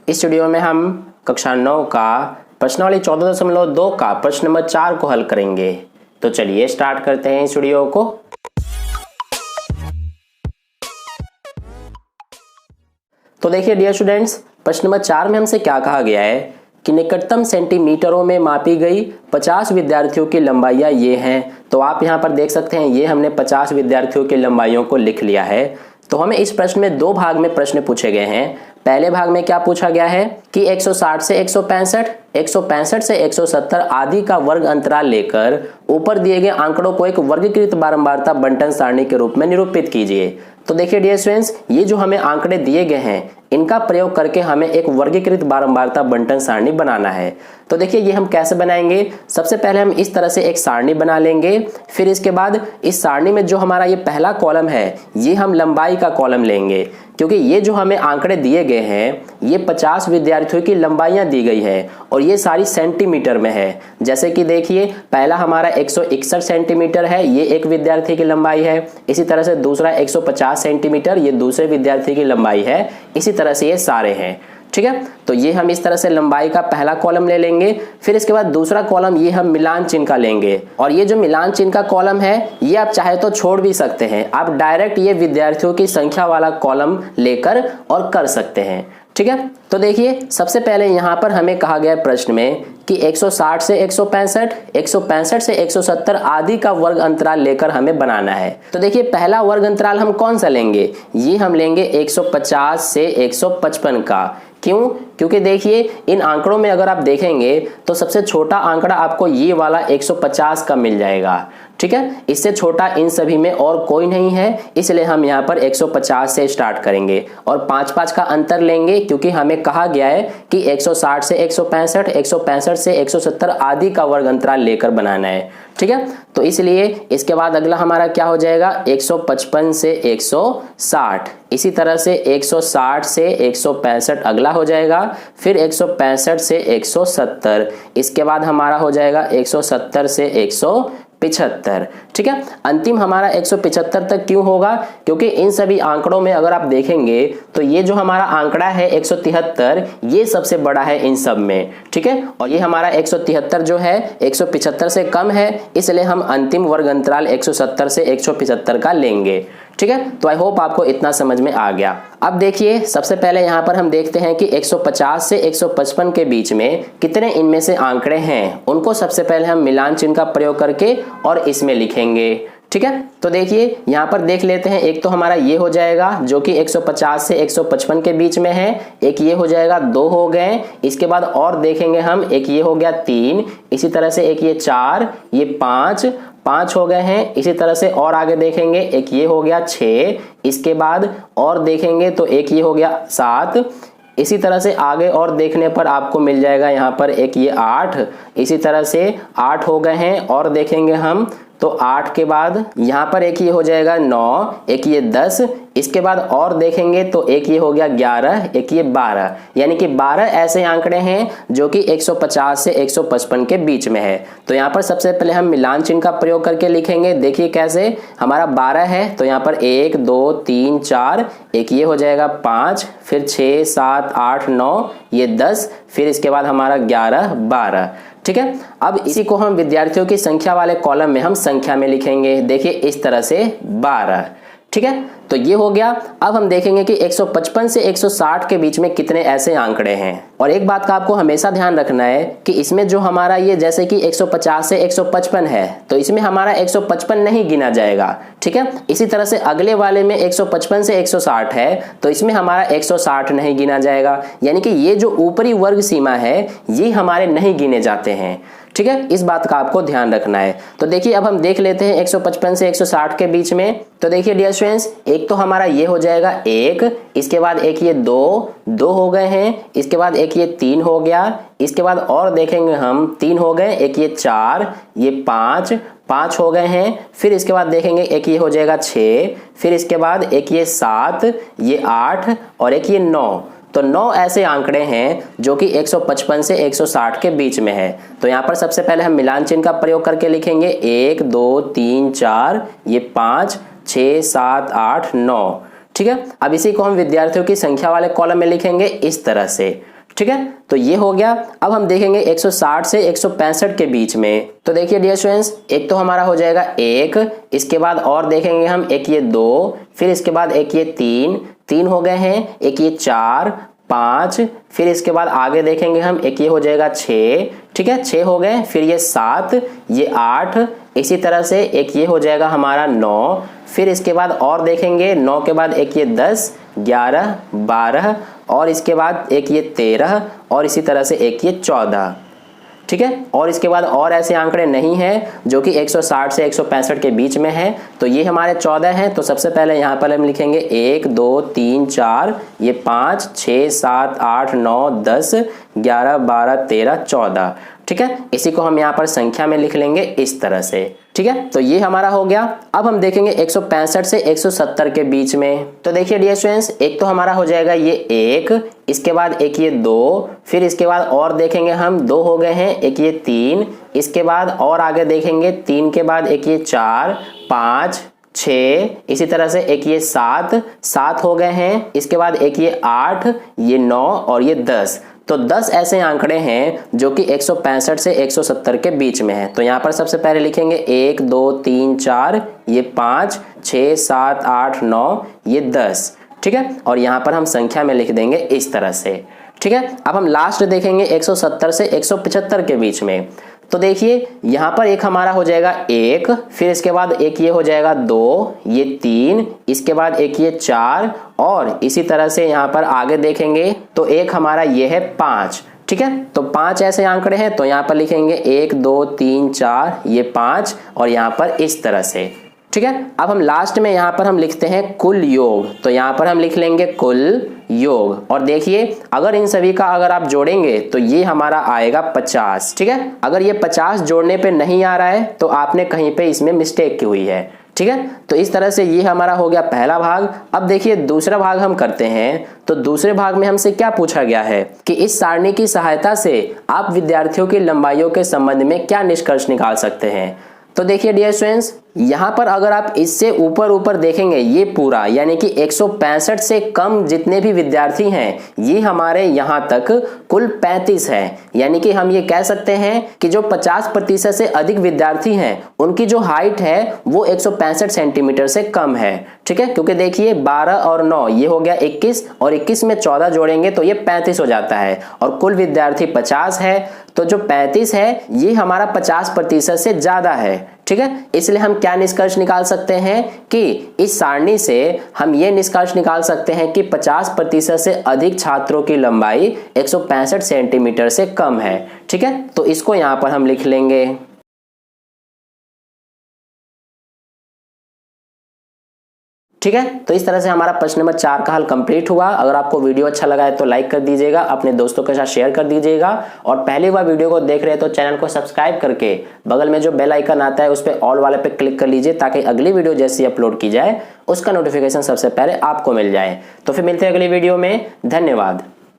इस वीडियो में हम कक्षा 9 का प्रश्नावली 14.2 का प्रश्न नंबर 4 को हल करेंगे। तो चलिए स्टार्ट करते हैं इस वीडियो को। तो देखिए डियर स्टूडेंट्स, प्रश्न नंबर 4 में हमसे क्या कहा गया है कि निकटतम सेंटीमीटरों में मापी गई 50 विद्यार्थियों की लंबाइयां ये हैं। तो आप यहां पर देख सकते हैं, ये हमने 50 विद्यार्थियों की लंबाइयों को लिख लिया है। तो हमें इस प्रश्न में दो भाग में प्रश्न पूछे गए हैं। पहले भाग में क्या पूछा गया है कि 160 से 165, 165 से 170 आदि का वर्ग अंतराल लेकर ऊपर दिए गए आंकड़ों को एक वर्गीकृत बारंबारता बंटन सारणी के रूप में निरूपित कीजिए। तो देखिए डियर स्टूडेंट्स, ये जो हमें आंकड़े दिए गए हैं इनका प्रयोग करके हमें एक वर्गीकृत बारंबारता बंटन सारणी बनाना है। तो देखिए ये हम कैसे बनाएंगे। सबसे पहले हम इस तरह से एक सारणी बना लेंगे, फिर इसके बाद इस सारणी में जो हमारा ये पहला कॉलम है ये हम लंबाई का कॉलम लेंगे, क्योंकि ये जो हमें आंकड़े दिए गए हैं ये 50 विद्यार्थियों की लंबाइयां दी गई है और ये सारी सेंटीमीटर में है। जैसे कि देखिए पहला हमारा 161 सेंटीमीटर है, ये एक विद्यार्थी की लंबाई है। इसी तरह से दूसरा 150 सेंटीमीटर, ये दूसरे विद्यार्थी की लंबाई है। इसी तरह से ये सारे हैं, ठीक है। तो ये हम इस तरह से लंबाई का पहला कॉलम ले लेंगे। फिर इसके बाद दूसरा कॉलम ये हम मिलान चिन्ह का लेंगे, और ये जो मिलान चिन्ह का कॉलम है ये आप चाहे तो छोड़ भी सकते हैं। आप डायरेक्ट ये विद्यार्थियों की संख्या वाला कॉलम लेकर और कर सकते हैं, ठीक है। तो देखिए सबसे पहले यहाँ पर हमें कहा गया प्रश्न में कि 160 से 165, 165 से 170 आदि का वर्ग अंतराल लेकर हमें बनाना है। तो देखिए पहला वर्ग अंतराल हम कौन सा लेंगे, ये हम लेंगे 150 से 155 का। क्यों? क्योंकि देखिए इन आंकड़ों में अगर आप देखेंगे तो सबसे छोटा आंकड़ा आपको ये वाला 150 का मिल जाएगा, ठीक है। इससे छोटा इन सभी में और कोई नहीं है, इसलिए हम यहाँ पर 150 से स्टार्ट करेंगे और 5-5 का अंतर लेंगे, क्योंकि हमें कहा गया है कि 160 से 165, 165 से 170 आदि का वर्ग अंतराल लेकर बनाना है, ठीक है। तो इसलिए इसके बाद अगला हमारा क्या हो जाएगा 155 से 160, इसी तरह से 160 से 165 अगला हो जाएगा, फिर 165 से 170, इसके बाद हमारा हो जाएगा 170 से 175, ठीक है। अंतिम हमारा 175 तक क्यों होगा, क्योंकि इन सभी आंकड़ों में अगर आप देखेंगे तो ये जो हमारा आंकड़ा है 173 ये सबसे बड़ा है इन सब में, ठीक है। और ये हमारा 173 जो है 175 से कम है, इसलिए हम अंतिम वर्ग अंतराल 170 से 175 का लेंगे, ठीक है। तो आई होप आपको इतना समझ में आ गया। अब देखिए सबसे पहले यहाँ पर हम देखते हैं कि 150 से 155 के बीच में कितने इनमें से आंकड़े हैं, उनको सबसे पहले हम मिलान चिन्ह का प्रयोग करके और इसमें लिखेंगे, ठीक है। तो देखिए यहाँ पर देख लेते हैं, एक तो हमारा ये हो जाएगा जो कि 150 से 155 के बीच में है, एक ये हो जाएगा, 2 हो गए। इसके बाद और देखेंगे हम, एक ये हो गया 3, इसी तरह से एक ये 4, ये 5 हो गए हैं। इसी तरह से और आगे देखेंगे, एक ये हो गया 6, इसके बाद और देखेंगे तो एक ये हो गया 7, इसी तरह से आगे और देखने पर आपको मिल जाएगा यहाँ पर एक ये 8, इसी तरह से 8 हो गए हैं। और देखेंगे हम तो 8 के बाद यहाँ पर एक ये हो जाएगा 9, एक ये 10, इसके बाद और देखेंगे तो एक ये हो गया 11, एक ये 12, यानी कि 12 ऐसे आंकड़े हैं जो कि 150 से 155 के बीच में है। तो यहाँ पर सबसे पहले हम मिलान चिन्ह का प्रयोग करके लिखेंगे। देखिए कैसे, हमारा 12 है तो यहाँ पर 1 2 3 4, एक ये हो जाएगा 5, फिर 6 7 8 9, ये 10, फिर इसके बाद हमारा 11 12, ठीक है। अब इसी को हम विद्यार्थियों की संख्या वाले कॉलम में हम संख्या में लिखेंगे। देखिए इस तरह से 12, ठीक है। तो ये हो गया। अब हम देखेंगे कि 155 से 160 के बीच में कितने ऐसे आंकड़े हैं। और एक बात का आपको हमेशा ध्यान रखना है कि इसमें जो हमारा ये जैसे कि 150 से 155 है तो इसमें हमारा 155 नहीं गिना जाएगा, ठीक है। इसी तरह से अगले वाले में 155 से 160 है तो इसमें हमारा 160 नहीं गिना जाएगा, यानी कि ये जो ऊपरी वर्ग सीमा है ये हमारे नहीं गिने जाते हैं, ठीक है। इस बात का आपको ध्यान रखना है। तो देखिए अब हम देख लेते हैं 155 से 160 के बीच में। तो देखिए डियर स्टूडेंट्स, एक तो हमारा ये हो जाएगा 1, इसके बाद एक ये 2 हो गए हैं, इसके बाद एक ये 3 हो गया, इसके बाद और देखेंगे हम 3 हो गए, एक ये 4, ये 5 हो गए हैं, फिर इसके बाद देखेंगे एक ये हो जाएगा 6, फिर इसके बाद एक ये 7, ये 8 और एक ये 9। तो 9 ऐसे आंकड़े हैं जो कि 155 से 160 के बीच में है। तो यहाँ पर सबसे पहले हम मिलान चिन्ह का प्रयोग करके लिखेंगे 1 2 3 4, ये 5 6 7 8 9, ठीक है। अब इसी को हम विद्यार्थियों की संख्या वाले कॉलम में लिखेंगे इस तरह से, ठीक है, तो ये हो गया। अब हम देखेंगे 160 से 165 के बीच में। तो देखिए डियर स्टूडेंट्स, एक तो हमारा हो जाएगा 1, इसके बाद और देखेंगे हम एक ये 2, फिर इसके बाद एक ये 3 हो गए हैं, एक ये 4, 5, फिर इसके बाद आगे देखेंगे हम एक ये हो जाएगा 6, ठीक है 6 हो गए, फिर ये 7, ये 8, इसी तरह से एक ये हो जाएगा हमारा 9, फिर इसके बाद और देखेंगे 9 के बाद एक ये 10, 11, 12 और इसके बाद एक ये 13 और इसी तरह से एक ये 14, ठीक है। और इसके बाद और ऐसे आंकड़े नहीं हैं जो कि 160 से 165 के बीच में है, तो ये हमारे 14 हैं। तो सबसे पहले यहाँ पर हम लिखेंगे 1 2 3 4, ये 5 6 7 8 9 10 11 12 13 14, ठीक है। इसी को हम यहाँ पर संख्या में लिख लेंगे इस तरह से, ठीक है। तो ये हमारा हो गया। अब हम देखेंगे 165 से 170 के बीच में। तो देखिए डियर स्टूडेंट्स, एक तो हमारा हो जाएगा ये 1, इसके बाद एक ये 2, फिर इसके बाद और देखेंगे हम 2 हो गए हैं, एक ये 3, इसके बाद और आगे देखेंगे 3 के बाद एक ये 4, 5, 6, इसी तरह से एक ये 7 हो गए हैं, इसके बाद एक ये 8, ये 9 और ये 10। तो 10 ऐसे आंकड़े हैं जो कि 165 से 170 के बीच में है। तो यहाँ पर सबसे पहले लिखेंगे 1 2 3 4, ये 5 6 7 8 9, ये 10, ठीक है। और यहाँ पर हम संख्या में लिख देंगे इस तरह से, ठीक है। अब हम लास्ट देखेंगे 170 से 175 के बीच में। तो देखिए यहाँ पर एक हमारा हो जाएगा 1, फिर इसके बाद एक ये हो जाएगा 2, ये 3, इसके बाद एक ये 4 और इसी तरह से यहाँ पर आगे देखेंगे तो एक हमारा ये है 5, ठीक है। तो 5 ऐसे आंकड़े हैं, तो यहाँ पर लिखेंगे 1 2 3 4, ये 5 और यहाँ पर इस तरह से, ठीक है। अब हम लास्ट में यहाँ पर हम लिखते हैं कुल योग। तो यहाँ पर हम लिख लेंगे कुल योग और देखिए अगर इन सभी का अगर आप जोड़ेंगे तो ये हमारा आएगा 50, ठीक है। अगर ये 50 जोड़ने पे नहीं आ रहा है तो आपने कहीं पे इसमें मिस्टेक की हुई है, ठीक है। तो इस तरह से ये हमारा हो गया पहला भाग। अब देखिए दूसरा भाग हम करते हैं। तो दूसरे भाग में हमसे क्या पूछा गया है कि इस सारणी की सहायता से आप विद्यार्थियों की लंबाइयों के संबंध में क्या निष्कर्ष निकाल सकते हैं। तो देखिए डियर स्टूडेंट्स, यहाँ पर अगर आप इससे ऊपर देखेंगे ये पूरा यानी कि 165 से कम जितने भी विद्यार्थी हैं ये हमारे यहाँ तक कुल 35 है। यानी कि हम ये कह सकते हैं कि जो 50% से अधिक विद्यार्थी हैं उनकी जो हाइट है वो 165 सेंटीमीटर से कम है, ठीक है। क्योंकि देखिए 12 और 9 ये हो गया 21 और 21 में 14 जोड़ेंगे तो ये 35 हो जाता है और कुल विद्यार्थी 50 है। तो जो 35 है ये हमारा 50% से ज्यादा है, ठीक है। इसलिए हम क्या निष्कर्ष निकाल सकते हैं कि इस सारणी से हम ये निष्कर्ष निकाल सकते हैं कि 50% से अधिक छात्रों की लंबाई 165 सेंटीमीटर से कम है, ठीक है। तो इसको यहां पर हम लिख लेंगे, ठीक है। तो इस तरह से हमारा प्रश्न नंबर 4 का हल कंप्लीट हुआ। अगर आपको वीडियो अच्छा लगा है तो लाइक कर दीजिएगा, अपने दोस्तों के साथ शेयर कर दीजिएगा और पहली बार वीडियो को देख रहे हैं तो चैनल को सब्सक्राइब करके बगल में जो बेल आइकन आता है उस पर ऑल वाले पे क्लिक कर लीजिए ताकि अगली वीडियो जैसी अपलोड की जाए उसका नोटिफिकेशन सबसे पहले आपको मिल जाए। तो फिर मिलते हैं अगली वीडियो में। धन्यवाद।